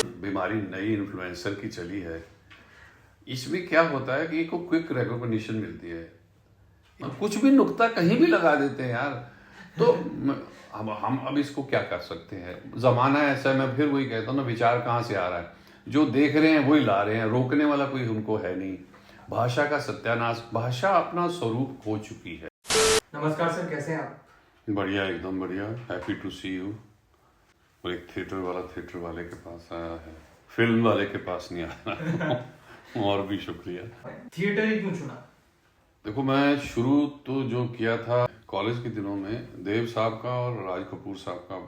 बीमारी नई इन्फ्लुएंसर की चली है। इसमें क्या होता है कि एक क्विक रिकॉग्निशन मिलती है, कुछ भी नुक्ता कहीं भी लगा देते हैं यार। तो हम अब इसको क्या कर सकते हैं, जमाना ऐसा है। मैं फिर वही कहता हूँ ना, विचार कहाँ से आ रहा है, जो देख रहे हैं वही ला रहे हैं, रोकने वाला कोई उनको है नहीं। भाषा का सत्यानाश, भाषा अपना स्वरूप खो चुकी है। नमस्कार सर, कैसे हैं आप? बढ़िया, एकदम बढ़िया, हैप्पी टू सी यू। और एक थिएटर वाले के पास आया है, फिल्म वाले के पास नहीं आया। और भी शुक्रिया। थिएटर ही क्यों चुना? देखो, मैं शुरू तो जो किया था कॉलेज के दिनों में, देव साहब का और राज कपूर साहब का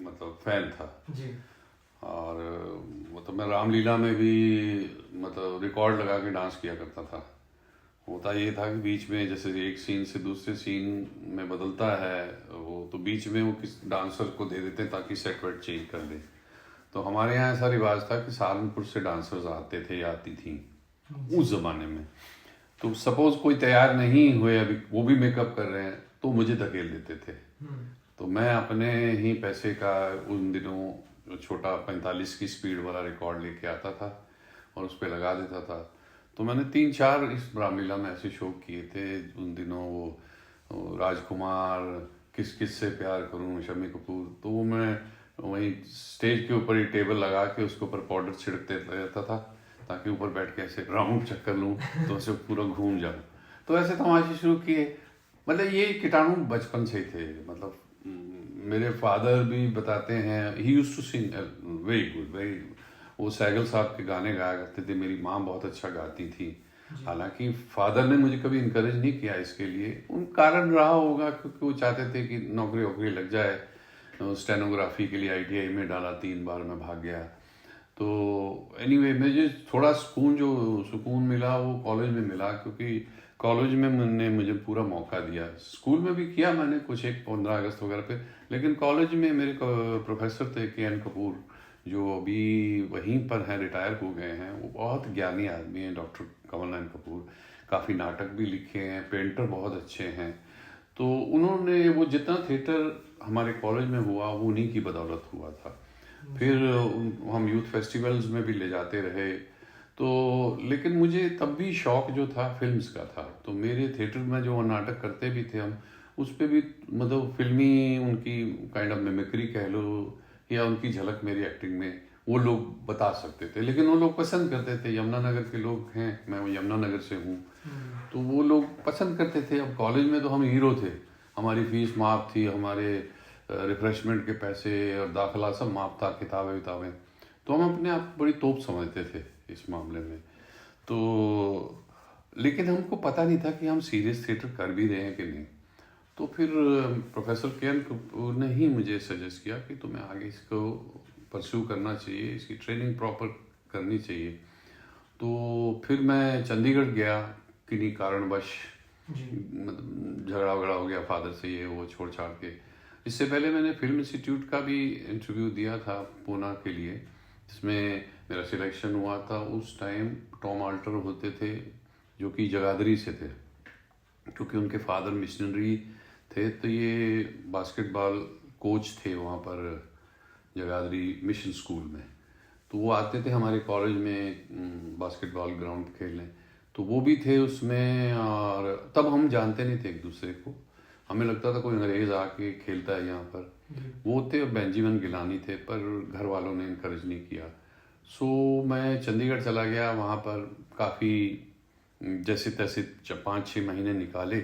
मतलब फैन था जी। और मतलब मैं रामलीला में भी मतलब रिकॉर्ड लगा के डांस किया करता था। होता ये था कि बीच में जैसे एक सीन से दूसरे सीन में बदलता है वो, तो बीच में वो किस डांसर को दे देते हैं ताकि सेट वेट चेंज कर दे। तो हमारे यहाँ ऐसा रिवाज था कि सहारनपुर से डांसर्स आते थे या आती थी उस जमाने में। तो सपोज कोई तैयार नहीं हुए, अभी वो भी मेकअप कर रहे हैं, तो मुझे धकेल देते थे। तो मैं अपने ही पैसे का उन दिनों छोटा 45 की स्पीड वाला रिकॉर्ड लेके आता था और उस पर लगा देता था। तो मैंने 3-4 इस रामलीला में ऐसे शो किए थे उन दिनों। वो राजकुमार, किस किस से प्यार करूं, शम्मी कपूर, तो वो मैं वहीं स्टेज के ऊपर ही टेबल लगा के उसके ऊपर पाउडर छिड़कते रहता था ताकि ऊपर बैठ के ऐसे राउंड चक्कर लूं तो ऐसे पूरा घूम जाऊं। तो ऐसे तमाशे शुरू किए। मतलब ये कीटाणु बचपन से ही थे। मतलब मेरे फादर भी बताते हैं, he used to sing very good, very. वो सैगल साहब के गाने गाया करते थे। मेरी माँ बहुत अच्छा गाती थी। हालांकि फादर ने मुझे कभी इनकरेज नहीं किया इसके लिए, उन कारण रहा होगा क्योंकि वो चाहते थे कि नौकरी वोकरी लग जाए। स्टेनोग्राफी के लिए ITI में डाला, 3 बार मैं भाग गया। तो एनीवे मुझे थोड़ा सुकून मिला वो कॉलेज में मिला, क्योंकि कॉलेज में मैंने मुझे पूरा मौका दिया। स्कूल में भी किया मैंने कुछ, एक 15 अगस्त वगैरह पे, लेकिन कॉलेज में मेरे प्रोफेसर थे KN कपूर, जो अभी वहीं पर हैं, रिटायर हो गए हैं। वो बहुत ज्ञानी आदमी हैं, डॉक्टर कमल नारायण कपूर। काफ़ी नाटक भी लिखे हैं, पेंटर बहुत अच्छे हैं। तो उन्होंने वो जितना थिएटर हमारे कॉलेज में हुआ वो उन्हीं की बदौलत हुआ था। फिर हम यूथ फेस्टिवल्स में भी ले जाते रहे। तो लेकिन मुझे तब भी शौक जो था फिल्म्स का था। तो मेरे थिएटर में जो नाटक करते भी थे हम, उस पे भी मतलब फिल्मी उनकी काइंड ऑफ मिमिक्री कह लो या उनकी झलक मेरी एक्टिंग में वो लोग बता सकते थे। लेकिन वो लोग पसंद करते थे, यमुनानगर के लोग हैं, मैं यमुनानगर से हूँ, तो वो लोग पसंद करते थे। अब कॉलेज में तो हम हीरो थे, हमारी फीस माफ थी, हमारे रिफ्रेशमेंट के पैसे और दाखिला सब माफ था, किताबें विताबें। तो हम अपने आप बड़ी तोप समझते थे इस मामले में। तो लेकिन हमको पता नहीं था कि हम सीरियस थिएटर कर भी रहे हैं कि नहीं। तो फिर प्रोफेसर KN कपूर ने ही मुझे सजेस्ट किया कि तुम्हें आगे इसको परस्यू करना चाहिए, इसकी ट्रेनिंग प्रॉपर करनी चाहिए। तो फिर मैं चंडीगढ़ गया, किन्हीं कारणवश मतलब झगड़ा वगड़ा हो गया फादर से, ये वो छोड़ छाड़ के। इससे पहले मैंने फिल्म इंस्टीट्यूट का भी इंटरव्यू दिया था पूना के लिए, जिसमें मेरा सिलेक्शन हुआ था। उस टाइम टॉम आल्टर होते थे जो कि जगाधरी से थे, क्योंकि उनके फादर मिशनरी थे। तो ये बास्केटबॉल कोच थे वहाँ पर जगाधरी मिशन स्कूल में। तो वो आते थे हमारे कॉलेज में बास्केटबॉल ग्राउंड खेलने। तो वो भी थे उसमें। और तब हम जानते नहीं थे एक दूसरे को, हमें लगता था कोई अंग्रेज आके खेलता है यहाँ पर। वो थे बेंजामिन गिलानी थे, पर घर वालों ने इनकरेज नहीं किया। सो मैं चंडीगढ़ चला गया। वहाँ पर काफ़ी जैसे तैसे 5-6 महीने निकाले,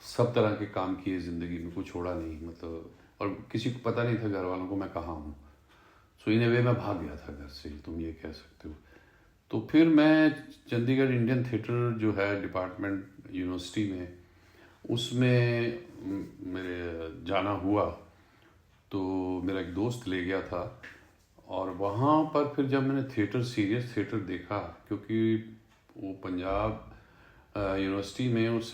सब तरह के काम किए ज़िंदगी में, कुछ छोड़ा नहीं मतलब। और किसी को पता नहीं था घर वालों को मैं कहाँ हूँ। सो इन ए वे मैं भाग गया था घर से, तुम ये कह सकते हो। तो फिर मैं चंडीगढ़ इंडियन थिएटर जो है डिपार्टमेंट यूनिवर्सिटी में, उसमें मेरे जाना हुआ। तो मेरा एक दोस्त ले गया था और वहाँ पर फिर जब मैंने सीरियस थिएटर देखा, क्योंकि वो पंजाब यूनिवर्सिटी में उस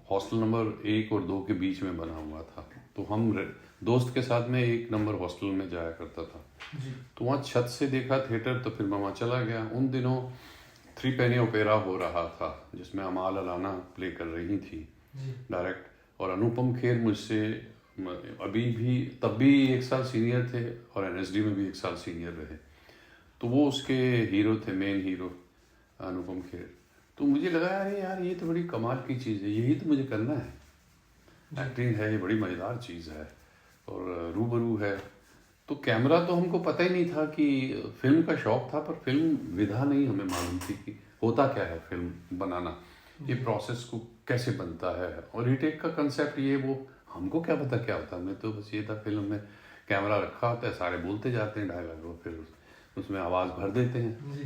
हॉस्टल नंबर 1 और 2 के बीच में बना हुआ था। तो हम दोस्त के साथ में 1 नंबर हॉस्टल में जाया करता था। तो वहाँ छत से देखा थिएटर, तो फिर मैं वहाँ चला गया। उन दिनों 3 पेनी ओपेरा हो रहा था, जिसमें अमाल अलाना प्ले कर रही थी डायरेक्ट। और अनुपम खेर मुझसे अभी भी, तब भी 1 साल सीनियर थे और NSD में भी 1 साल सीनियर रहे। तो वो उसके हीरो थे, मेन हीरो अनुपम खेर। तो मुझे लगा अरे यार ये तो बड़ी कमाल की चीज़ है, यही तो मुझे करना है। एक्टिंग है, ये बड़ी मज़ेदार चीज़ है और रूबरू है। तो कैमरा तो हमको पता ही नहीं था कि फिल्म का शौक था, पर फिल्म विधा नहीं हमें मालूम थी कि होता क्या है फिल्म बनाना, ये प्रोसेस को कैसे बनता है। और रीटेक का कंसेप्ट ये वो हमको क्या पता क्या होता है। मैं तो बस ये था फिल्म में कैमरा रखा होता है, सारे बोलते जाते हैं डायलॉग, और फिर उसमें आवाज़ भर देते हैं। जी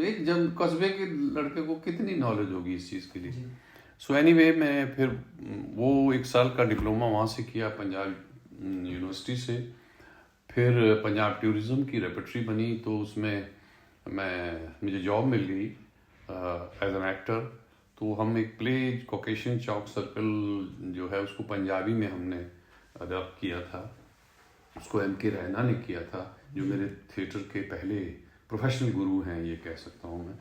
एक जब कस्बे के लड़के को कितनी नॉलेज होगी इस चीज़ के लिए। जी सो एनीवे मैं फिर वो 1 साल का डिप्लोमा वहाँ से किया, पंजाब यूनिवर्सिटी से। फिर पंजाब टूरिज़्म की रेपर्टरी बनी, तो उसमें मुझे जॉब मिल गई एज एन एक्टर। तो हम एक प्ले कॉकेशियन चौक सर्कल जो है उसको पंजाबी में हमने अडॉप्ट किया था। उसको M.K. रैना ने किया था, जो मेरे थिएटर के पहले प्रोफेशनल गुरु हैं ये कह सकता हूँ मैं।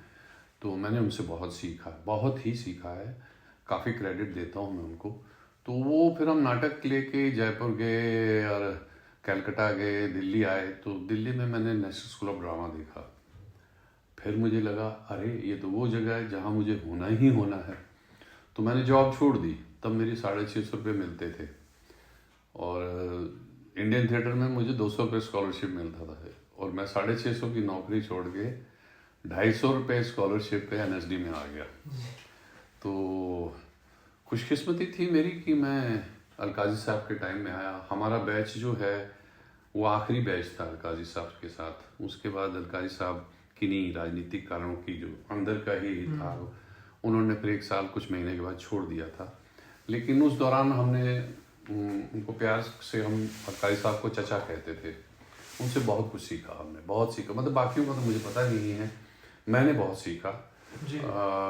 तो मैंने उनसे बहुत सीखा, बहुत ही सीखा है, काफ़ी क्रेडिट देता हूँ मैं उनको। तो वो फिर हम नाटक लेके जयपुर गए और कलकत्ता गए, दिल्ली आए। तो दिल्ली में मैंने नेशनल स्कूल ऑफ ड्रामा देखा। फिर मुझे लगा अरे ये तो वो जगह है जहाँ मुझे होना ही होना है। तो मैंने जॉब छोड़ दी। तब मेरी 650 रुपये मिलते थे और इंडियन थिएटर में मुझे 200 रुपये स्कॉलरशिप मिलता था। और मैं 650 की नौकरी छोड़ के 250 रुपये स्कॉलरशिप पे NSD में आ गया। तो खुशकिस्मती थी मेरी कि मैं अलकाजी साहब के टाइम में आया। हमारा बैच जो है वो आखिरी बैच था अलकाजी साहब के साथ। उसके बाद अलकाजी साहब किन्हीं राजनीतिक कारणों की जो अंदर का ही था, उन्होंने फिर 1 साल कुछ महीने के बाद छोड़ दिया था। लेकिन उस दौरान हमने उनको प्यार से हम अलकाजी साहब को चचा कहते थे। उनसे बहुत कुछ सीखा हमने, बहुत सीखा। मतलब बाकियों का तो मुझे पता नहीं है, मैंने बहुत सीखा।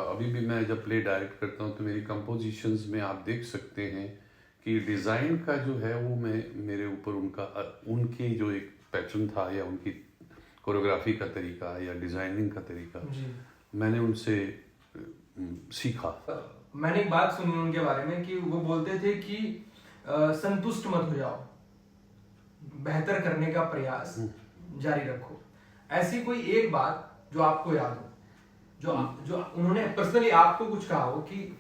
अभी भी मैं जब प्ले डायरेक्ट करता हूँ तो मेरी कंपोजिशंस में आप देख सकते हैं कि डिज़ाइन का जो है वो मेरे ऊपर उनकी जो एक पैटर्न था या उनकी कोरियोग्राफी का तरीका या डिज़ाइनिंग का तरीका मैंने उनसे सीखा। मैंने एक बात सुनी उनके बारे में कि वो बोलते थे कि संतुष्ट मत हो जाओ, बेहतर करने का प्रयास जारी रखो। ऐसी कोई एक बात जो आपको याद हो, जो उन्होंने पर्सनली आपको कुछ कहा हो कि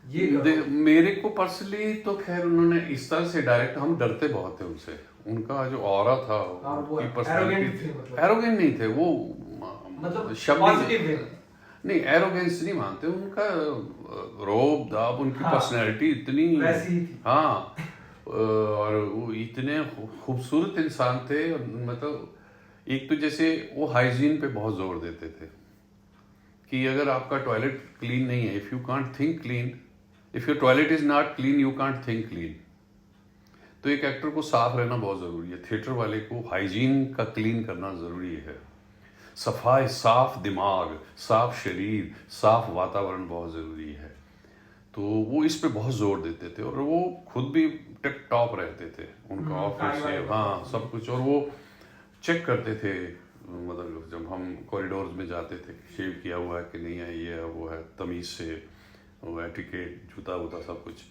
ये मेरे को पर्सनली तो खैर उन्होंने इस तरह से डायरेक्ट, हम डरते बहुत थे उनसे। उनका जो ऑरा था, उनकी पर्सनालिटी, एरोगेंट नहीं थे वो, मतलब शब्द नहीं, एरोगेंस नहीं मानते। उनका रोब दाब, उनकी पर्सनैलिटी इतनी वैसी थी। हाँ, और वो इतने खूबसूरत इंसान थे। मतलब एक तो जैसे वो हाइजीन पे बहुत जोर देते थे कि अगर आपका टॉयलेट क्लीन नहीं है, if you can't think clean, if your toilet is not clean you can't think clean. तो एक एक्टर को साफ रहना बहुत ज़रूरी है। थिएटर वाले को हाइजीन का क्लीन करना ज़रूरी है। सफाई, साफ दिमाग, साफ शरीर, साफ वातावरण बहुत ज़रूरी है। तो वो इस पे बहुत जोर देते थे और वो खुद भी टिप टॉप रहते थे। उनका ऑफिस से हाँ सब कुछ। और वो चेक करते थे, मतलब जब हम कॉरिडोर्स में जाते थे, शेव किया हुआ है कि नहीं है, ये है वो है, तमीज़ से, वो एटिकेट, जूता वूता सब कुछ।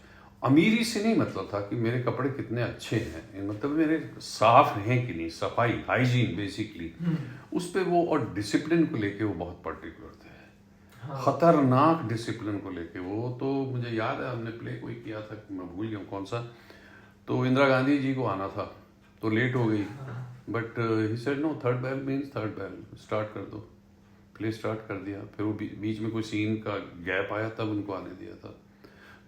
अमीरी से नहीं मतलब था कि मेरे कपड़े कितने अच्छे हैं, मतलब मेरे साफ हैं कि नहीं, सफाई, हाइजीन बेसिकली उस पे वो। और डिसिप्लिन को लेके वो बहुत पर्टिकुलर थे। खतरनाक डिसिप्लिन को लेके वो। तो मुझे याद है हमने प्ले कोई किया था, मैं भूल गया कौन सा। तो इंदिरा गांधी जी को आना था तो लेट हो गई, but he said no, third bell means third bell, start कर दो। प्ले स्टार्ट कर दिया। फिर वो बीच में कोई सीन का गैप आया तब उनको आने दिया था।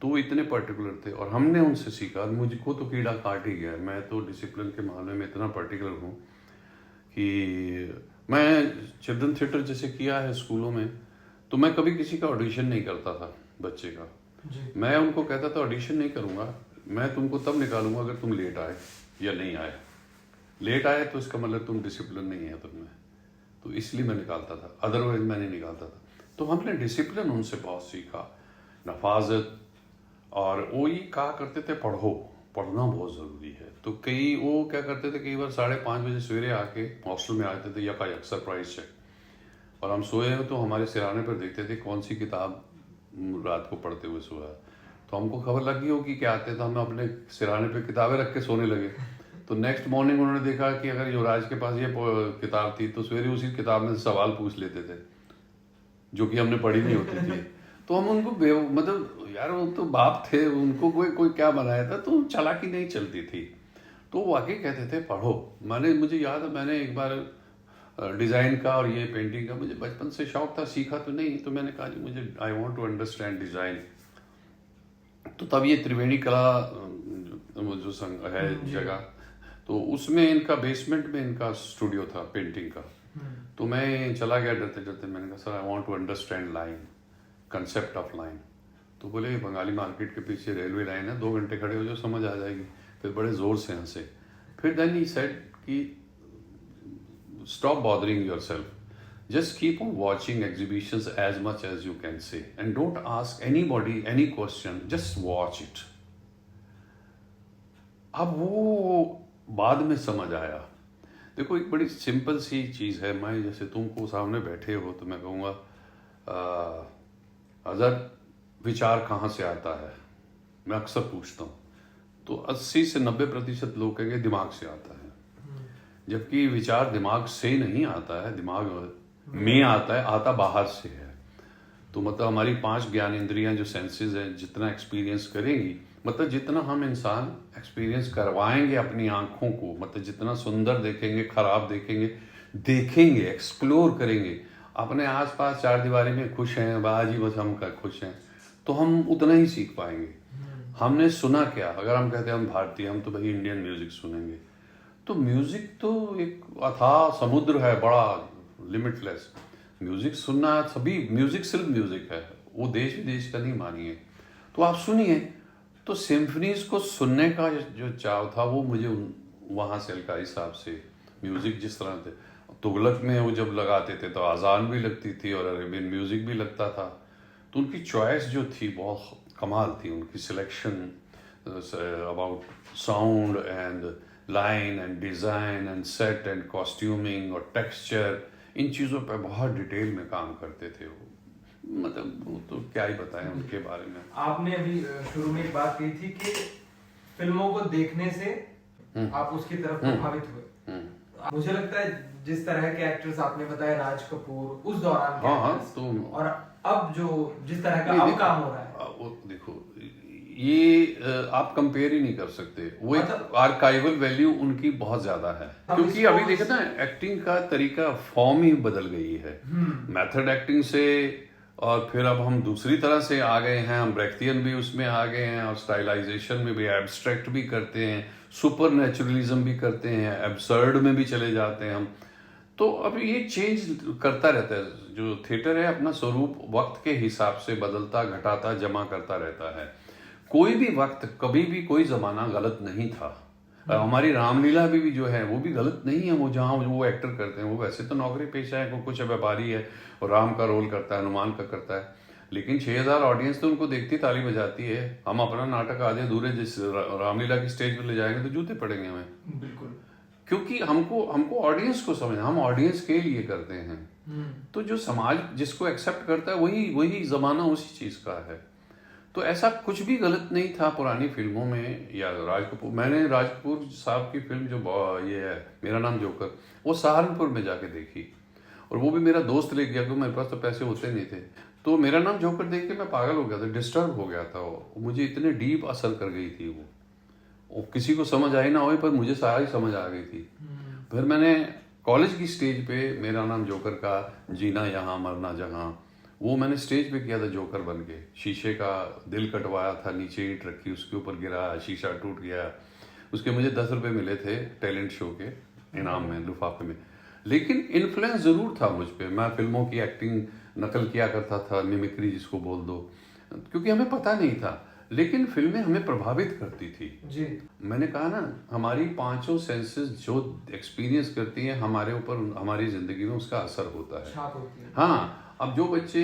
तो वो इतने पर्टिकुलर थे और हमने उनसे सीखा। मुझको तो कीड़ा काट ही गया। मैं तो डिसिप्लिन के मामले में इतना पर्टिकुलर हूँ कि मैं चिल्ड्रन थिएटर जैसे किया है स्कूलों में, तो मैं कभी किसी का ऑडिशन नहीं करता था बच्चे का। मैं उनको कहता था ऑडिशन नहीं करूँगा, मैं तुमको तब निकालूंगा अगर तुम लेट आए या नहीं आए। लेट आए तो इसका मतलब तुम डिसिप्लिन नहीं है तुमने, तो इसलिए मैं निकालता था, अदरवाइज मैं नहीं निकालता था। तो हमने डिसिप्लिन उनसे बहुत सीखा, नफाजत। और वो ये कहा करते थे पढ़ो, पढ़ना बहुत ज़रूरी है। तो कई वो क्या करते थे, कई बार 5:30 बजे सवेरे आके हॉस्टल में आते थे यकायक सरप्राइज चेक, और हम सोए हैं तो हमारे सिराने पर देखते थे कौन सी किताब रात को पढ़ते हुए सोया। तो हमको खबर लगी होगी कि आते तो हम अपने सिराने पे किताबें रख के सोने लगे। तो नेक्स्ट मॉर्निंग उन्होंने देखा कि अगर युवराज के पास ये किताब थी तो सवेरे उसी किताब में से सवाल पूछ लेते थे जो कि हमने पढ़ी नहीं होती थी। तो हम उनको मतलब यार वो तो बाप थे, उनको कोई क्या बनाया था, तो चालाकी नहीं चलती थी। तो वाकई कहते थे पढ़ो। मुझे याद है मैंने एक बार डिज़ाइन का और ये पेंटिंग का मुझे बचपन से शौक था, सीखा तो नहीं, तो मैंने कहा जी मुझे I want to understand design. तो तब ये त्रिवेणी कला जो संघ है जगह, तो उसमें इनका बेसमेंट में इनका स्टूडियो था पेंटिंग का। तो मैं चला गया डरते डरते, मैंने कहा sir I want to understand line, concept of line. तो बोले बंगाली मार्केट के पीछे रेलवे लाइन है, 2 घंटे खड़े हो जाओ समझ आ जाएगी। फिर बड़े जोर से हंसे। फिर देन ही सेड कि stop bothering yourself, just keep on watching exhibitions as much as you can say and don't ask anybody any question, just watch it. अब वो बाद में समझ आया। देखो एक बड़ी सिंपल सी चीज़ है, मैं जैसे तुमको सामने बैठे हो तो मैं कहूँगा अजर विचार कहाँ से आता है, मैं अक्सर पूछता हूँ, तो 80 से 90% लोग कहेंगे दिमाग से आता है, जबकि विचार दिमाग से नहीं आता है, दिमाग में आता है, आता बाहर से है। तो मतलब हमारी 5 ज्ञान इंद्रियां जो सेंसेस हैं, जितना एक्सपीरियंस करेंगी, मतलब जितना हम इंसान एक्सपीरियंस करवाएंगे अपनी आंखों को, मतलब जितना सुंदर देखेंगे, खराब देखेंगे, एक्सप्लोर करेंगे, अपने आसपास 4 दीवारी में खुश हैं, बाजी बस हम का खुश हैं, तो हम उतना ही सीख पाएंगे। हमने सुना क्या, अगर हम कहते हैं हम भारतीय, हम तो भाई इंडियन म्यूजिक सुनेंगे, तो म्यूजिक तो एक अथाह समुद्र है, बड़ा लिमिटलेस। म्यूजिक सुनना, सभी म्यूजिक सिर्फ म्यूजिक है, वो देश विदेश का नहीं मानिए। तो आप सुनिए, तो सिम्फनीज को सुनने का जो चाव था वो मुझे वहाँ से अलकारी साहब से म्यूजिक जिस तरह थे, तुगलक में वो जब लगाते थे तो आज़ान भी लगती थी और अरेबियन म्यूजिक भी लगता था, तो उनकी चॉइस जो थी बहुत कमाल थी, उनकी selection about sound and line and design and set and costuming और टेक्सचर, इन चीज़ों पे बहुत डिटेल में काम करते थे वो। मतलब वो तो क्या ही बताएं उनके बारे में। आपने अभी शुरू में एक बात कही थी कि फिल्मों को देखने से आप उसकी तरफ प्रभावित हुए। मुझे लगता है जिस तरह के एक्टर्स आपने बताया, राज कपूर उस दौरान के एक्टर्स, तो और अब जो जिस तरह का अब काम हो रहा है, वो देखो ये आप कंपेयर ही नहीं कर सकते। वो एक आर्काइवल वैल्यू उनकी बहुत ज्यादा है, क्योंकि अभी देखो ना एक्टिंग का तरीका, फॉर्म ही बदल गई है, मेथड एक्टिंग से, और फिर अब हम दूसरी तरह से आ गए हैं, हम ब्रेख्तियन भी उसमें आ गए हैं, और स्टाइलाइजेशन में भी एब्स्ट्रैक्ट भी करते हैं, सुपर नेचुरलिज्म भी करते हैं, एब्सर्ड में भी चले जाते हैं हम। तो अब ये चेंज करता रहता है, जो थिएटर है अपना स्वरूप वक्त के हिसाब से बदलता, घटाता, जमा करता रहता है। कोई भी वक्त, कभी भी कोई जमाना गलत नहीं था। हमारी रामलीला भी जो है वो भी गलत नहीं है, वो जहाँ वो एक्टर करते हैं, वो वैसे तो नौकरी पेशा है, कुछ व्यापारी है और राम का रोल करता है, हनुमान का करता है, लेकिन 6000 ऑडियंस तो उनको देखती, ताली बजाती है। हम अपना नाटक आधे अधूरे जिस रामलीला की स्टेज पर ले जाएंगे तो जूते पड़ेंगे हमें, बिल्कुल, क्योंकि हमको ऑडियंस को समझना, हम ऑडियंस के लिए करते हैं। तो जो समाज जिसको एक्सेप्ट करता है वही जमाना उसी चीज का है। तो ऐसा कुछ भी गलत नहीं था पुरानी फिल्मों में। या राज कपूर, मैंने राज कपूर साहब की फिल्म जो ये है मेरा नाम जोकर, वो सहारनपुर में जाके देखी, और वो भी मेरा दोस्त ले गया, क्योंकि मेरे पास तो पैसे होते नहीं थे। तो मेरा नाम जोकर देख के मैं पागल हो गया था, डिस्टर्ब हो गया था। वो मुझे इतने डीप असर कर गई थी वो किसी को समझ आई ना हो, पर मुझे सारी समझ आ गई थी। फिर मैंने कॉलेज की स्टेज पे मेरा नाम जोकर का जीना यहाँ मरना जहाँ, वो मैंने स्टेज पे किया था जोकर बन के। शीशे का दिल कटवाया था, नीचे ईंट रखी, उसके ऊपर गिरा, शीशा टूट गया। उसके मुझे 10 रुपये मिले थे टैलेंट शो के इनाम में, लिफाफे में। लेकिन इन्फ्लुएंस जरूर था मुझ पे। मैं फिल्मों की एक्टिंग नकल किया करता था, मिमिक्री जिसको बोल दो, क्योंकि हमें पता नहीं था, लेकिन फिल्में हमें प्रभावित करती थी जी। मैंने कहा ना, हमारी 5 सेंसेस जो एक्सपीरियंस करती हैं हमारे ऊपर, हमारी जिंदगी में उसका असर होता है। छाप होती है। हाँ, अब जो बच्चे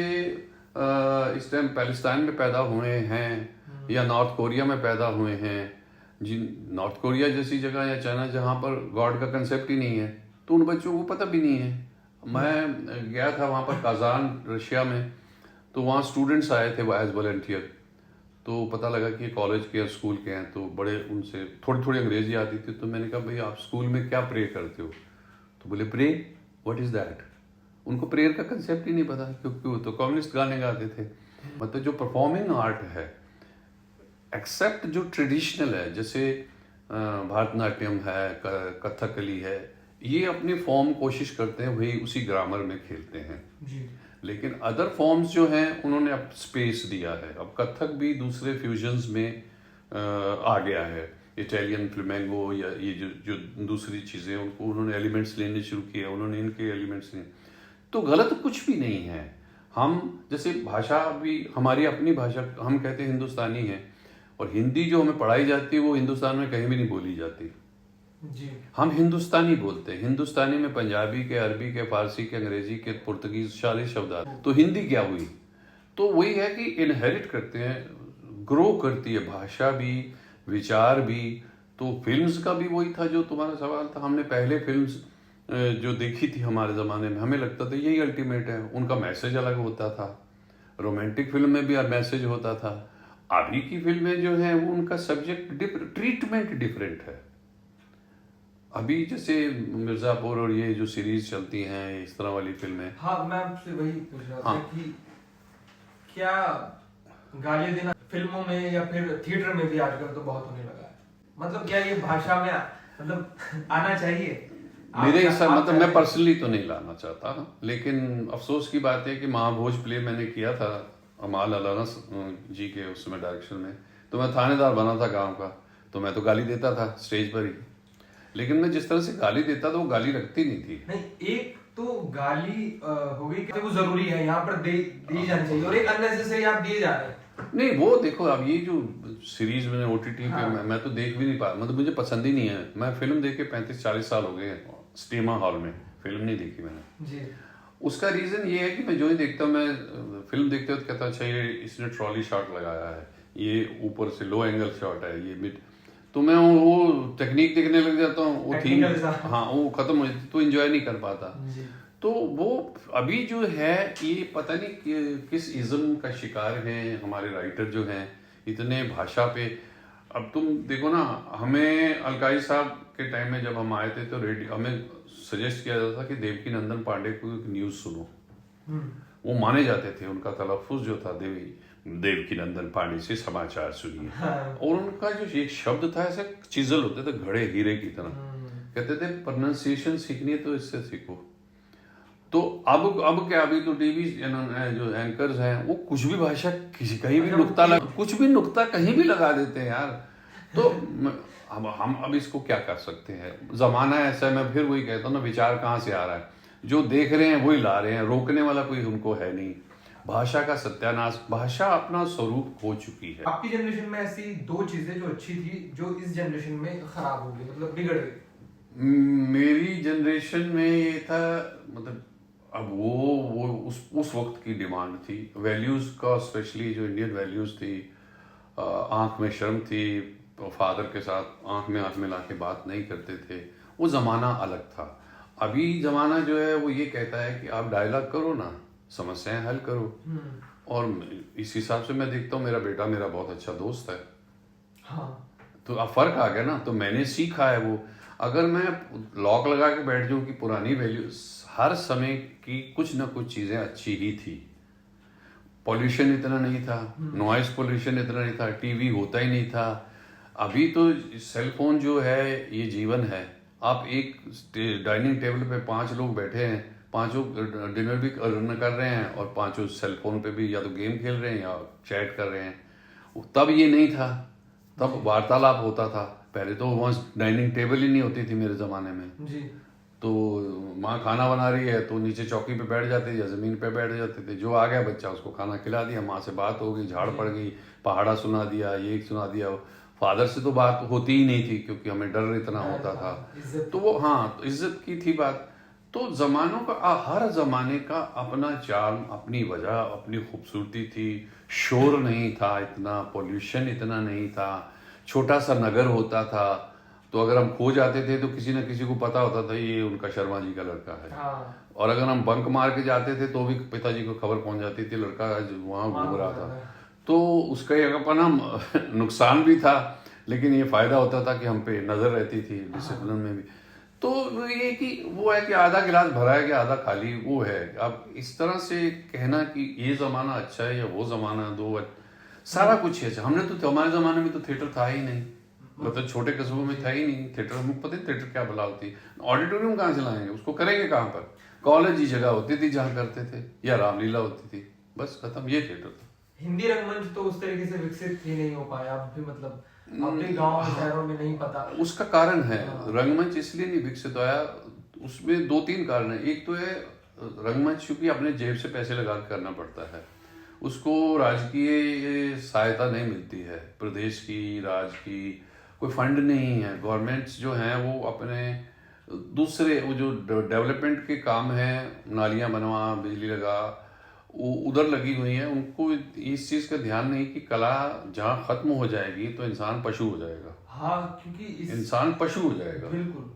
इस टाइम पैलेस्टाइन में पैदा हुए हैं या नॉर्थ कोरिया में पैदा हुए हैं, नॉर्थ कोरिया जैसी जगह या चाइना जहाँ पर गॉड का कंसेप्ट ही नहीं है, तो उन बच्चों को पता भी नहीं है। मैं गया था वहाँ पर काजान रशिया में, तो वहाँ स्टूडेंट्स आए थे एज वॉलंटियर, तो पता लगा कि ये कॉलेज के या स्कूल के हैं, तो बड़े उनसे थोड़ी थोड़ी अंग्रेजी आती थी। तो मैंने कहा भाई आप स्कूल में क्या प्रे करते हो? तो बोले प्रे, व्हाट इज़ दैट? उनको प्रेयर का कंसेप्ट ही नहीं पता, क्योंकि वो तो कम्युनिस्ट गाने गाते थे। मतलब जो परफॉर्मिंग आर्ट है, एक्सेप्ट जो ट्रेडिशनल है, जैसे भरतनाट्यम है, कथकली है, ये अपनी फॉर्म कोशिश करते हैं वही उसी ग्रामर में खेलते हैं जी। लेकिन अदर फॉर्म्स जो हैं उन्होंने अब स्पेस दिया है। अब कथक भी दूसरे फ्यूजन्स में आ गया है, इटालियन फ्लेमेंगो या ये जो दूसरी चीज़ें उनको उन्होंने एलिमेंट्स लेने शुरू किए, उन्होंने इनके एलिमेंट्स लिए। तो गलत कुछ भी नहीं है। हम जैसे भाषा भी हमारी अपनी भाषा, हम कहते हैं हिंदुस्तानी है, और हिंदी जो हमें पढ़ाई जाती है वो हिंदुस्तान में कहीं भी नहीं बोली जाती। जी। हम हिंदुस्तानी बोलते हैं। हिंदुस्तानी में पंजाबी के, अरबी के, फारसी के, अंग्रेजी के, पुर्तगीज 40 शब्द आते हैं। तो हिंदी क्या हुई? तो वही है कि इनहेरिट करते हैं, ग्रो करती है भाषा भी, विचार भी। तो फिल्म्स का भी वही था जो तुम्हारा सवाल था। हमने पहले फिल्म्स जो देखी थी हमारे ज़माने में, हमें लगता था यही अल्टीमेट है। उनका मैसेज अलग होता था। रोमांटिक फिल्म में भी मैसेज होता था। अभी की फिल्में जो हैं वो उनका सब्जेक्ट ट्रीटमेंट डिफरेंट है। अभी जैसे मिर्जापुर और ये जो सीरीज चलती हैं, इस तरह वाली फिल्में। हाँ, मैं आपसे वही पूछ रहा था हाँ। कि क्या गाली देना फिल्मों में या फिर थिएटर में भी आजकल तो बहुत होने लगा है? मतलब क्या ये भाषा में मतलब आना चाहिए? मेरे हिसाब मतलब मैं पर्सनली तो नहीं लाना चाहता, लेकिन अफसोस की बात है कि महाभोज प्ले मैंने किया था अमाल अलाना जी के उसमें डायरेक्शन में। तो मैं थानेदार बना था गांव का, तो मैं तो गाली देता था स्टेज पर ही। लेकिन मैं जिस तरह से गाली देता था वो गाली लगती नहीं थी। नहीं, एक तो गाली हो गई कि वो जरूरी है यहाँ पर दी जानी चाहिए, और एक अननेसेसरी आप दिए जा रहे हैं। नहीं वो देखो, अब ये जो सीरीज मैंने ओटीटी पे मैं तो देख भी नहीं पा, मतलब मुझे पसंद ही नहीं है। मैं फिल्म देखे 35-40 साल हो गए हैं, सिनेमा हॉल में फिल्म नहीं देखी मैंने जी। उसका रीजन ये है कि मैं जो ही देखता हूँ, मैं फिल्म देखते वक्त कहता अच्छा ये इसने ट्रॉली शॉट लगाया है, ये ऊपर से लो एंगल शॉट है, ये मिड, तो मैं वो टेक्निक देखने लग जाता हूँ। वो थीम हाँ वो खत्म हो जाती, तो एंजॉय नहीं कर पाता। जी। तो वो अभी जो है ये पता नहीं किस इज्म का शिकार हैं हमारे राइटर जो हैं इतने भाषा पे। अब तुम देखो ना, हमें अलकाई साहब के टाइम में जब हम आए थे तो रेडियो हमें सजेस्ट किया जाता था कि देवकी नंदन पांडे को एक न्यूज़ सुनो। वो माने जाते थे, उनका तलफ़ुज़ जो था देवकी नंदन पांडे से समाचार सुनिए। और उनका जो एक शब्द था ऐसे चिजल होते थे, घड़े हीरे की तरह। कहते थे प्रोनाउंसिएशन सीखनी है तो इससे सीखो। तो अब क्या, अभी तो टीवी जो एंकर्स हैं वो कुछ भी भाषा किसी कहीं भी कुछ भी नुक्ता कहीं भी लगा देते हैं यार। तो अब इसको क्या कर सकते हैं, जमाना ऐसा है। मैं फिर वही कहता हूँ ना, विचार कहाँ से आ रहा है, जो देख रहे हैं वही ला रहे हैं, रोकने वाला कोई उनको है नहीं। भाषा का सत्यानाश, भाषा अपना स्वरूप खो चुकी है। आपकी जनरेशन में ऐसी दो चीजें जो अच्छी थी जो इस जनरेशन में खराब हो गई, मतलब बिगड़ गई? मेरी जनरेशन में ये था, मतलब अब वो उस वक्त की डिमांड थी वैल्यूज का, स्पेशली जो इंडियन वैल्यूज थी। आंख में शर्म थी, फादर के साथ आंख में ला के बात नहीं करते थे। वो ज़माना अलग था। अभी ज़माना जो है वो ये कहता है कि आप डायलॉग करो ना, समस्याएं हल करो। और इस हिसाब से मैं देखता हूँ, मेरा बेटा मेरा बहुत अच्छा दोस्त है। हाँ। तो अब फर्क आ गया ना, तो मैंने सीखा है वो। अगर मैं लॉक लगा के बैठ जाऊँ कि पुरानी वैल्यू, हर समय की कुछ ना कुछ चीज़ें अच्छी ही थी। पॉल्यूशन इतना नहीं था, नॉइज पॉल्यूशन इतना नहीं था, टीवी होता ही नहीं था। अभी तो सेल फोन जो है ये जीवन है। आप एक डाइनिंग टेबल पे 5 लोग बैठे हैं, पांचों डिनर भी कर रहे हैं और पांचों सेल फोन पे भी या तो गेम खेल रहे हैं या चैट कर रहे हैं। तब ये नहीं था, तब वार्तालाप होता था। पहले तो वहाँ डाइनिंग टेबल ही नहीं होती थी मेरे ज़माने में जी। तो माँ खाना बना रही है तो नीचे चौकी पे बैठ जाते या ज़मीन पे बैठ जाते थे। जो आ गया बच्चा उसको खाना खिला दिया, माँ से बात हो गई, झाड़ पड़ गई, पहाड़ा सुना दिया, ये सुना दिया। फादर से तो बात होती ही नहीं थी क्योंकि हमें डर इतना होता था। तो वो हाँ, तो इज्जत की थी बात। तो ज़मानों का, हर ज़माने का अपना चार्म, अपनी वजह, अपनी खूबसूरती थी। शोर नहीं था इतना, पोल्यूशन इतना नहीं था, छोटा सा नगर होता था। तो अगर हम खो जाते थे तो किसी न किसी को पता होता था ये उनका शर्मा जी का लड़का है। हाँ। और अगर हम बंक मार के जाते थे तो भी पिताजी को खबर पहुंच जाती थी लड़का आज वहाँ घूम रहा था। तो उसका एक अपना नुकसान भी था, लेकिन ये फायदा होता था कि हम पे नजर रहती थी डिसिप्लिन में भी। तो ये कि वो है कि आधा गिलास भरा है कि आधा खाली, वो है। अब इस तरह से कहना कि ये जमाना अच्छा है या वो जमाना सारा कुछ है। हमने तो हमारे जमाने में तो थिएटर था ही नहीं, मतलब छोटे कस्बों में था ही नहीं थिएटर। हमको पता है थिएटर क्या भला होती, ऑडिटोरियम कहाँ चलाएंगे, उसको करेंगे कहाँ पर? कॉलेज ही जगह होती थी जहाँ करते थे, या रामलीला होती थी, बस खत्म, ये थिएटर था। हिंदी रंगमंच तो उस तरीके से विकसित ही नहीं हो पाया अब भी, मतलब अपने गांव शहरों में नहीं पता। उसका कारण है रंगमंच इसलिए नहीं विकसित होया, उसमें दो तीन कारण है। एक तो है रंगमंच क्योंकि अपने जेब से पैसे लगा के करना पड़ता है, उसको राजकीय सहायता नहीं मिलती है, प्रदेश की राज्य की कोई फंड नहीं है। गवर्नमेंट्स जो हैं वो अपने दूसरे वो जो डेवलपमेंट के काम है, नालियां बनवा, बिजली लगा, वो उधर लगी हुई है। उनको इस चीज का ध्यान नहीं कि कला जहाँ खत्म हो जाएगी तो इंसान पशु हो जाएगा। हाँ, क्योंकि इंसान पशु हो जाएगा। बिल्कुल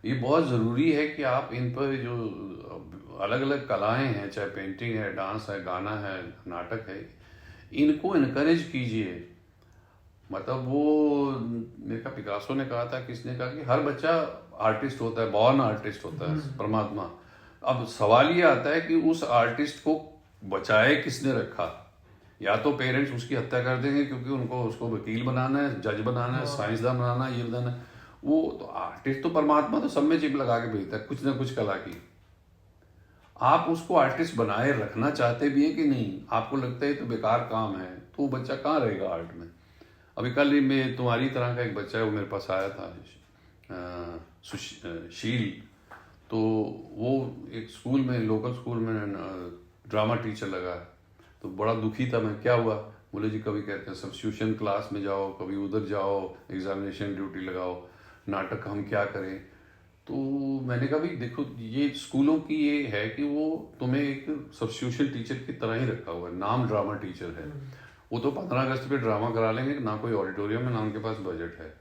ये बहुत जरूरी है कि आप इन पर जो अलग अलग कलाएं हैं, चाहे पेंटिंग है, डांस है, गाना है, नाटक है, इनको इनकरेज कीजिए। मतलब वो मेरे का पिकासो ने कहा था, किसने कहा कि हर बच्चा आर्टिस्ट होता है, बॉर्न आर्टिस्ट होता है, परमात्मा। अब सवाल ये आता है कि उस आर्टिस्ट को बचाए किसने रखा? या तो पेरेंट्स उसकी हत्या कर देंगे क्योंकि उनको उसको वकील बनाना है, जज बनाना है, साइंसदान बनाना है, ये बनाना है। वो तो आर्टिस्ट तो परमात्मा तो सब में चिप लगा के भेजता है कुछ ना कुछ कला की। आप उसको आर्टिस्ट बनाए रखना चाहते भी हैं कि नहीं? आपको लगता है तो बेकार काम है, तो वो बच्चा कहाँ रहेगा आर्ट में? अभी कल ही में तुम्हारी तरह का एक बच्चा है, वो मेरे पास आया था, शील। तो वो एक स्कूल में, लोकल स्कूल में ड्रामा टीचर लगा, तो बड़ा दुखी था मैं। क्या हुआ? बोले जी कभी कहते हैं सब्स्टिट्यूशन क्लास में जाओ, कभी उधर जाओ, एग्जामिनेशन ड्यूटी लगाओ, नाटक हम क्या करें? तो मैंने कहा भाई देखो, ये स्कूलों की ये है कि वो तुम्हें एक सब्स्टिट्यूशन टीचर की तरह ही रखा हुआ है, नाम ड्रामा टीचर है। वो तो 15 अगस्त पे ड्रामा करा लेंगे, ना कोई ऑडिटोरियम है, ना उनके पास बजट है।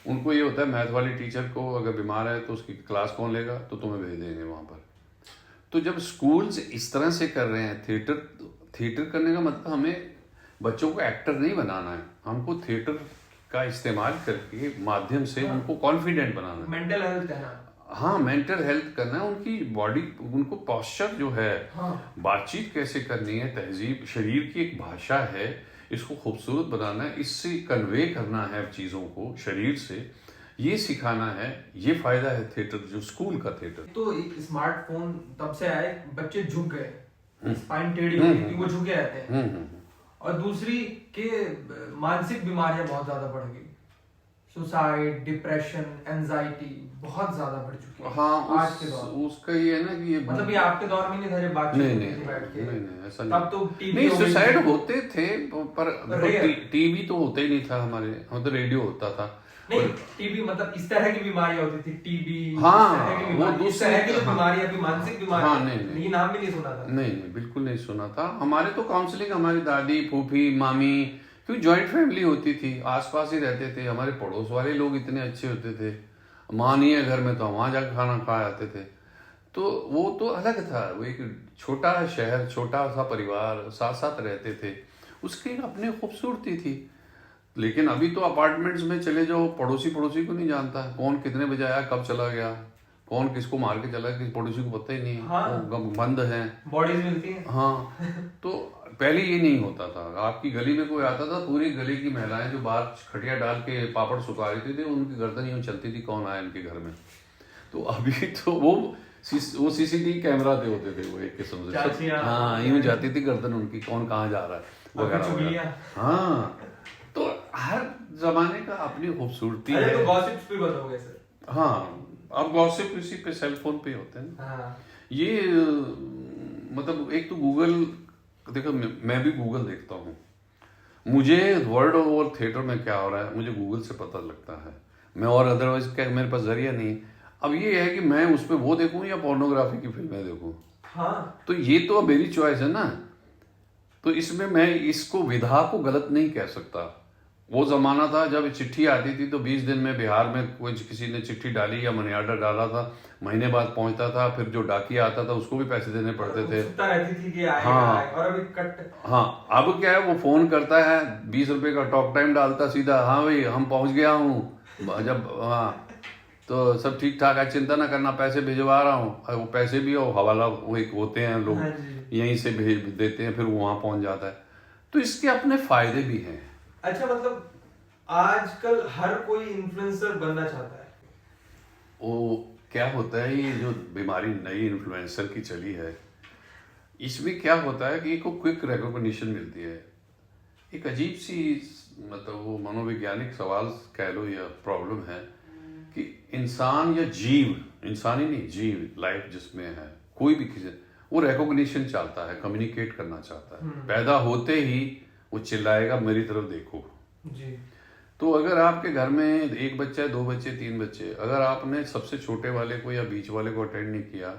उनको ये होता है मैथ वाली टीचर को अगर बीमार है तो उसकी क्लास कौन लेगा, तो तुम्हें भेज देंगे वहाँ पर। तो जब स्कूल्स इस तरह से कर रहे हैं, थिएटर करने का मतलब हमें बच्चों को एक्टर नहीं बनाना है, हमको थिएटर का इस्तेमाल करके माध्यम से उनको कॉन्फिडेंट बनाना है, मेंटल हेल्थ है ना। हाँ, मेंटल हेल्थ करना है, उनकी बॉडी, उनको पोस्चर जो है, हाँ। बातचीत कैसे करनी है, तहजीब, शरीर की एक भाषा है, इसको खूबसूरत बनाना है, इससे कन्वे करना है चीज़ों को शरीर से, ये सिखाना है। ये फायदा है थिएटर, जो स्कूल का थिएटर। तो स्मार्टफोन तब से आए, बच्चे झुक गए, स्पाइन टेढ़ी हो गई, वो झुके रहते हैं। और दूसरी के मानसिक बीमारियां बहुत ज्यादा बढ़ गई, सुसाइड, डिप्रेशन, एंजाइटी बहुत ज्यादा बढ़ चुकी है। हाँ, आज के दौर उसका ये है ना कि ये मतलब ये आपके दौर में नहीं था जब बातचीत नहीं होती थी बैठ के? नहीं ऐसा तब तो टीवी नहीं, हो गई सुसाइड थी। होते थे पर टीवी तो होता ही नहीं था हमारे, हम तो रेडियो होता था। नहीं, टीबी मतलब इस तरह की बीमारियां होती थी, टीबी, हाँ, इस तरह की वो बीमारी, इस तरह की जो हाँ, बीमारियां भी, मानसिक बीमारी, हाँ, नहीं, ये नाम भी नहीं सुना था। नहीं बिल्कुल नहीं सुना था। हमारे तो काउंसलिंग, हमारी दादी, फूफी, मामी, क्योंकि जॉइंट फैमिली होती थी, आसपास ही रहते थे, हमारे पड़ोस वाले लोग इतने अच्छे होते थे, माँ नहीं है घर में तो वहाँ जाकर खाना खा आते थे। तो वो तो अलग था, वो एक छोटा शहर, छोटा सा परिवार, साथ साथ रहते थे, उसकी अपनी खूबसूरती थी। लेकिन अभी तो अपार्टमेंट्स में चले जाओ, पड़ोसी को नहीं जानता, कौन कितने बजे आया, कब चला गया, कौन किसको मार के चला गया, किस पड़ोसी को पता ही नहीं। हाँ। वो बंद है, बॉडीज मिलती हैं। हाँ। तो पहले ये नहीं होता था, आपकी गली में कोई आता था, पूरी गली की महिलाएं जो बाहर खटिया डाल के पापड़ सुखा रही थी, उनकी गर्दन यूं चलती थी, कौन आया इनके घर में। तो अभी तो वो सीसीटीवी कैमरा पे होते थे, वो एक किस्म से, हाँ, यूं जाती थी गर्दन उनकी, कौन कहाँ जा रहा है वगैरह। हाँ, तो हर जमाने का अपनी खूबसूरती है। तो गॉसिप्स भी बंद हो गए सर। हाँ, अब गॉसिप इसी पे, सेल फोन पे होते हैं। हाँ। ये मतलब एक तो गूगल, देखो मैं भी गूगल देखता हूँ, मुझे वर्ल्ड ओवर थिएटर में क्या हो रहा है मुझे गूगल से पता लगता है, मैं और अदरवाइज क्या मेरे पास जरिया नहीं। अब ये है कि मैं उस पर वो देखूँ या पोर्नोग्राफी की फिल्में देखूँ। हाँ, तो ये तो मेरी चॉइस है ना, तो इसमें मैं इसको विधा को गलत नहीं कह सकता। वो जमाना था जब चिट्ठी आती थी तो 20 दिन में बिहार में कोई किसी ने चिट्ठी डाली या मनी ऑर्डर डाला था, महीने बाद पहुंचता था। फिर जो डाकिया आता था उसको भी पैसे देने पड़ते थे। उत्सुकता रहती थी कि आएगा, हाँ। आएगा। और अभी कट। हाँ, अब क्या है, वो फोन करता है, 20 रुपए का टॉक टाइम डालता सीधा, हाँ भाई हम पहुंच गया हूँ, जब हाँ तो सब ठीक ठाक है, चिंता ना करना, पैसे भिजवा रहा हूँ। वो पैसे भी हो हवाला वो एक होते हैं लोग, हाँ जी। यहीं से भेज देते हैं, फिर वो वहां पहुंच जाता है। तो इसके अपने फायदे भी हैं। अच्छा, मतलब आजकल हर कोई इन्फ्लुएंसर बनना चाहता है। वो क्या होता है, ये जो बीमारी नई इन्फ्लुएंसर की चली है, इसमें क्या होता है कि इनको क्विक रिकॉग्निशन मिलती है। एक अजीब सी मतलब वो मनोवैज्ञानिक सवाल कह लो या प्रॉब्लम है कि इंसान या जीव, इंसान ही नहीं जीव, लाइफ जिसमें है कोई भी किसी, वो रिकॉग्निशन चाहता है, कम्युनिकेट करना चाहता है। पैदा होते ही वो चिल्लाएगा मेरी तरफ देखो जी। तो अगर आपके घर में एक बच्चा है, 2 बच्चे, 3 बच्चे, अगर आपने सबसे छोटे वाले को या बीच वाले को अटेंड नहीं किया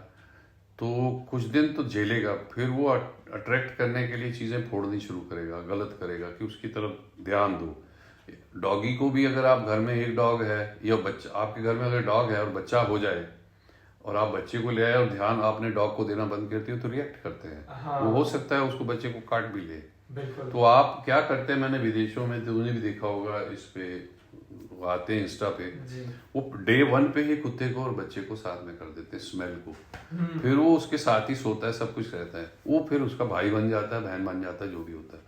तो कुछ दिन तो झेलेगा, फिर वो अट्रैक्ट करने के लिए चीजें फोड़नी शुरू करेगा, गलत करेगा कि उसकी तरफ ध्यान दो। डॉगी को भी अगर आप घर में एक डॉग है या बच्चा, आपके घर में अगर डॉग है और बच्चा हो जाए और आप बच्चे को ले आए और ध्यान आपने डॉग को देना बंद करते हो तो रिएक्ट करते हैं। हाँ। वो हो सकता है उसको बच्चे को काट भी ले। बिल्कुल। तो आप क्या करते हैं, मैंने विदेशों में तुमने भी देखा होगा, इस पे वो आते हैं इंस्टा पे, जी। वो डे 1 पे ही कुत्ते को और बच्चे को साथ में कर देते हैं, स्मेल को। फिर वो उसके साथ ही सोता है, सब कुछ रहता है, वो फिर उसका भाई बन जाता है, बहन बन जाता है, जो भी होता है।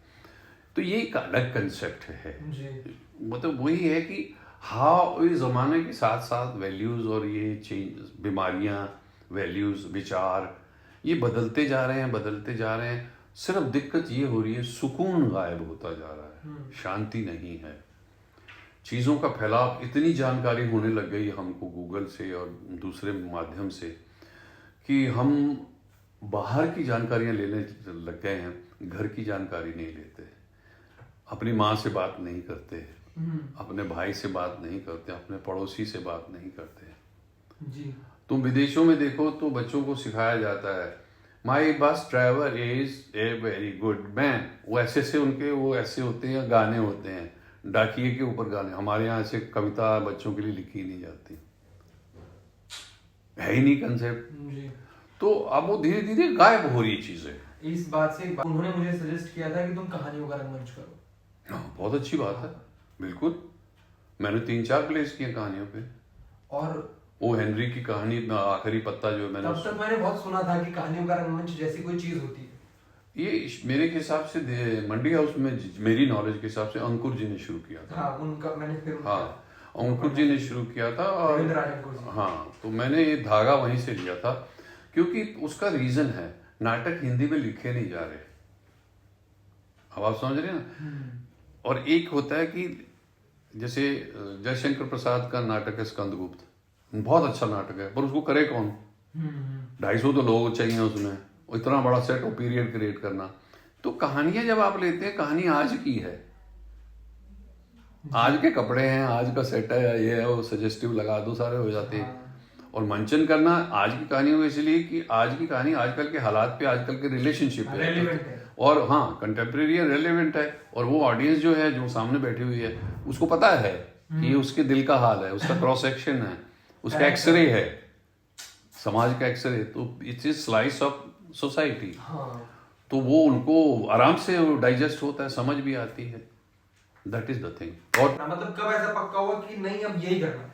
तो ये एक अलग कंसेप्ट है जी। मतलब वही है कि हाँ, इस जमाने के साथ साथ वैल्यूज और ये चेंज, बीमारियां, वैल्यूज, विचार ये बदलते जा रहे हैं, बदलते जा रहे हैं। सिर्फ दिक्कत ये हो रही है, सुकून गायब होता जा रहा है, शांति नहीं है। चीज़ों का फैलाव, इतनी जानकारी होने लग गई हमको गूगल से और दूसरे माध्यम से कि हम बाहर की जानकारियां लेने लग गए हैं, घर की जानकारी नहीं लेते, अपनी माँ से बात नहीं करते, अपने भाई से बात नहीं करते, अपने पड़ोसी से बात नहीं करते। जी। तुम विदेशों में देखो तो बच्चों को सिखाया जाता है my bus driver is a very good man. वो ऐसे से उनके वो ऐसे होते हैं, गाने होते हैं डाकिए के ऊपर गाने। हमारे यहाँ ऐसे कविता बच्चों के लिए लिखी नहीं जाती, है ही नहीं कंसेप्ट। जी। तो अब वो धीरे धीरे गायब हो रही चीजें। इस बात से उन्होंने मुझे सजेस्ट किया था कि तुम कहानियों का रंगमंच करो। हाँ, बहुत अच्छी बात है, बिल्कुल। मैंने 3-4 प्लेस किए कहानियों पे, और ओ हेनरी की कहानी आखिरी पत्ता जो मैंने तब तक मैंने बहुत सुना था कि कहानियों का रंगमंच जैसी कोई चीज होती है। ये मेरे के हिसाब से मंडी हाउस में, मेरी नॉलेज के हिसाब से अंकुर जी ने शुरू किया था। हाँ, उनका मैंने फिर हाँ, अंकुर जी ने शुरू किया था। और रविंद्र राज अंकुर जी। हाँ, तो मैंने ये धागा वहीं से लिया था, क्योंकि उसका रीजन है, नाटक हिंदी में लिखे नहीं जा रहे। अब आप समझ रहे हैं ना। और एक होता है कि जैसे जयशंकर प्रसाद का नाटक है स्कंदगुप्त, बहुत अच्छा नाटक है, पर उसको करे कौन? 250 तो लोग चाहिए उसमें, इतना बड़ा सेट और पीरियड क्रिएट करना। तो कहानियां जब आप लेते हैं, कहानी आज की है, आज के कपड़े हैं, आज का सेट है, ये है, वो सजेस्टिव लगा दो, सारे हो जाते हैं। और मंचन करना आज की कहानियों को इसलिए कि आज की कहानी आजकल के हालात पे, आजकल के रिलेशनशिप पे रेलिवेंट है। और हाँ, कंटेम्प्रेरी है, रेलेवेंट है। और वो ऑडियंस जो है, जो सामने बैठी हुई है, उसको पता है कि ये उसके दिल का हाल है, उसका क्रॉस सेक्शन है, उसका एक्सरे है, समाज का एक्सरे। तो it's a slice of society. तो वो उनको आराम से डाइजेस्ट होता है, समझ भी आती है। That is the thing. और मतलब कब ऐसा पक्का हुआ कि नहीं अब यही करना?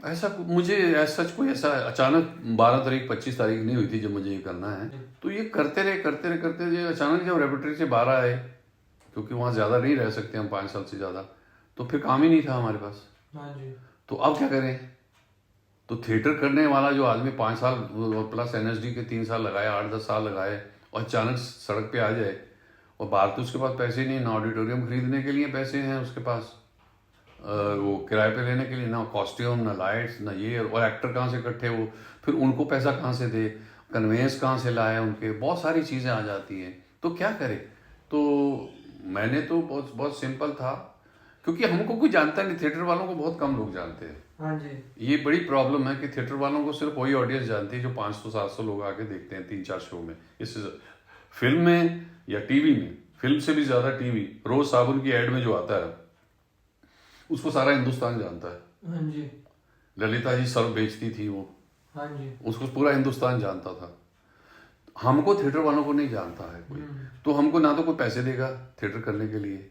ऐसा मुझे सच कोई ऐसा अचानक 12 तारीख 25 तारीख नहीं हुई थी जब मुझे ये करना है। तो ये करते रहे अचानक जब रेपर्टरी से बाहर आए, क्योंकि वहाँ ज़्यादा नहीं रह सकते हम 5 साल से ज़्यादा, तो फिर काम ही नहीं था हमारे पास। हाँ जी। तो अब क्या करें? तो थिएटर करने वाला जो आदमी 5 साल प्लस NSD के 3 साल लगाए, 8-10 साल लगाए, और अचानक सड़क पे आ जाए, और बाहर तो उसके पास पैसे नहीं, ना ऑडिटोरियम खरीदने के लिए पैसे हैं उसके पास, वो किराए पे लेने के लिए, ना कॉस्ट्यूम, ना लाइट्स, ना ये, और एक्टर कहाँ से इकट्ठे हो, फिर उनको पैसा कहाँ से दे, कन्वेंस कहाँ से लाए उनके, बहुत सारी चीज़ें आ जाती हैं। तो क्या करें? तो मैंने तो बहुत बहुत सिंपल था, क्योंकि हमको कोई जानता नहीं, थिएटर वालों को बहुत कम लोग जानते हैं। हाँ जी। ये बड़ी प्रॉब्लम है कि थिएटर वालों को सिर्फ वही ऑडियंस जानती है जो 500-700 लोग आके देखते हैं 3-4 शो में। इस फिल्म में या टीवी में, फिल्म से भी ज्यादा टीवी। रोज साबुन की एड में जो आता है उसको सारा हिंदुस्तान जानता है। हाँ जी। ललिता जी सर्फ बेचती थी वो, हाँ जी। उसको पूरा हिंदुस्तान जानता था। हमको थिएटर वालों को नहीं जानता है कोई, तो हमको ना तो कोई पैसे देगा थिएटर करने के लिए,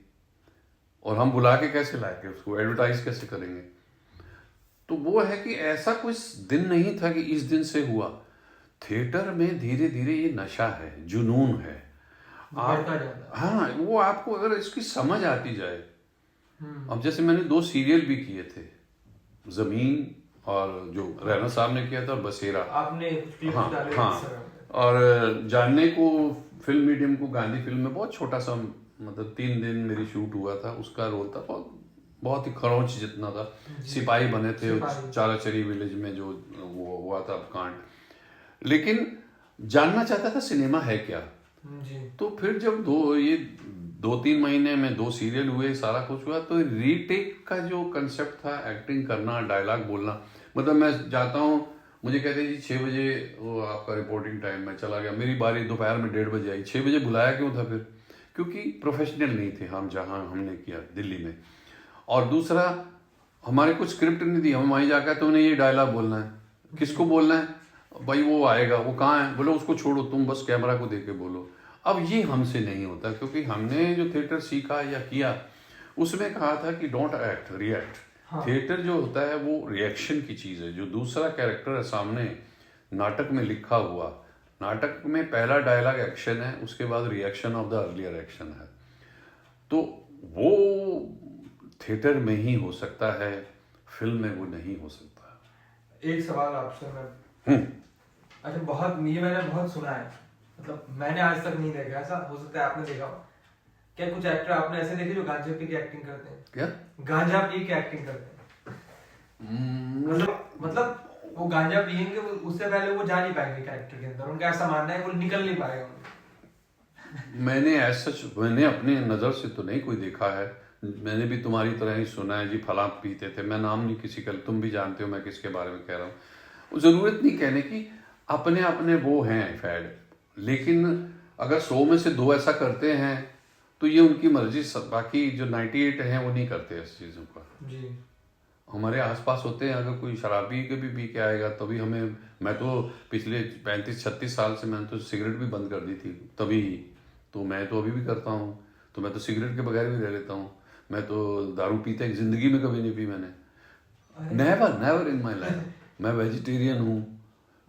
और हम बुला के कैसे लाएंगे उसको, एडवर्टाइज कैसे करेंगे। तो वो है कि ऐसा कोई दिन नहीं था कि इस दिन से हुआ। थिएटर में धीरे धीरे ये नशा है, जुनून है। बढ़ता जाता है। हाँ, वो आपको अगर इसकी समझ आती जाए। अब जैसे मैंने 2 सीरियल भी किए थे, जमीन और जो रैना साहब ने किया था, और बसेरा। आपने कुछ क्लिप्स हाँ डाले हाँ, Instagram पे। और जानने को फिल्म मीडियम को गांधी फिल्म में बहुत छोटा सा, मतलब 3 दिन मेरी शूट हुआ था। उसका रोल था बहुत ही खरोंच जितना था। सिपाही बने थे सिपाही। चाराचरी विलेज में जो वो हुआ था कांड। लेकिन जानना चाहता था सिनेमा है क्या। जी। तो फिर जब 2-3 महीने में 2 सीरियल हुए, सारा कुछ हुआ, तो रीटेक का जो कंसेप्ट था, एक्टिंग करना, डायलॉग बोलना, मतलब मैं जाता हूँ, मुझे कहते हैं जी 6 बजे वो आपका रिपोर्टिंग टाइम, में चला गया, मेरी बारी दोपहर में 1:30 बजे आई। 6 बजे बुलाया क्यों था फिर? क्योंकि प्रोफेशनल नहीं थे हम जहाँ हमने किया दिल्ली में। और दूसरा, हमारे कुछ स्क्रिप्ट नहीं दी, हम वहीं जाकर तुमने ये डायलॉग बोलना है, किसको बोलना है भाई, वो आएगा, वो कहाँ है, बोलो उसको छोड़ो, तुम बस कैमरा को देके बोलो। अब ये हमसे नहीं होता, क्योंकि हमने जो थिएटर सीखा या किया उसमें कहा था कि डोंट एक्ट, रिएक्ट। थिएटर जो होता है वो रिएक्शन की चीज है। जो दूसरा कैरेक्टर है सामने नाटक में लिखा हुआ, नाटक में पहला डायलॉग एक्शन है, उसके बाद reaction of the earlier action है। तो वो थिएटर में ही हो सकता है, फिल्म में वो नहीं हो सकता। एक सवाल आपसे मैं, अच्छा, ये मैंने बहुत सुना है, मतलब मैंने आज तक नहीं देखा, ऐसा हो सकता है आपने देखा हो। क्या कुछ एक्टर आपने ऐसे देखे जो गांजा पी के एक्टिंग करते हैं? क्या गांजा पी के एक्टिंग करते हैं? मतलब वो गांजा पियेंगे, उससे पहले वो जा नहीं पाएंगे कैरेक्टर के अंदर, उनका ऐसा मानना है, वो निकल नहीं पाएगा। मैंने अपनी नज़र से तो नहीं कोई देखा है। मैंने भी तुम्हारी तरह ही सुना है जी, फलां पीते थे, मैं नाम नहीं किसी का, तुम भी जानते हो मैं किसके बारे में कह रहा हूँ। जरूरत नहीं कहने की, अपने अपने वो हैं फैड। लेकिन अगर 100 में से 2 ऐसा करते हैं तो ये उनकी मर्जी, बाकी जो 98 हैं वो नहीं करते इस चीज़ों का। जी। हमारे आसपास होते हैं, अगर कोई शराबी के भी पी के आएगा तभी हमें, मैं तो पिछले 35-36 साल से मैंने तो सिगरेट भी बंद कर दी थी तभी, तो मैं तो अभी भी करता हूँ, तो मैं तो सिगरेट के बगैर भी रह लेता हूँ। मैं तो दारू पीते जिंदगी में कभी नहीं पी मैंने, नेवर इन माई लाइफ। मैं वेजिटेरियन हूँ।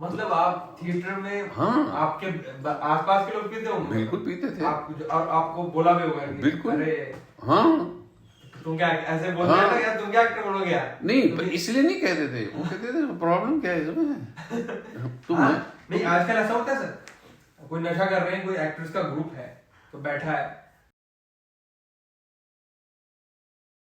मतलब आप थिएटर में, हाँ, आपके आसपास के लोग पीते होंगे? बिल्कुल पीते थे। और आपको बोला भी होगा कि बिल्कुल। अरे हाँ, तुम क्या ऐसे बोल रहे थे, या तुम क्या एक्टर बनोगे यार? नहीं, पर इसलिए नहीं कहते थे, वो कहते थे प्रॉब्लम क्या है इसमें। तुम नहीं, आजकल ऐसा होता है सर, कोई नशा कर रहे हैं, कोई एक्टर्स का ग्रुप है तो बैठा है,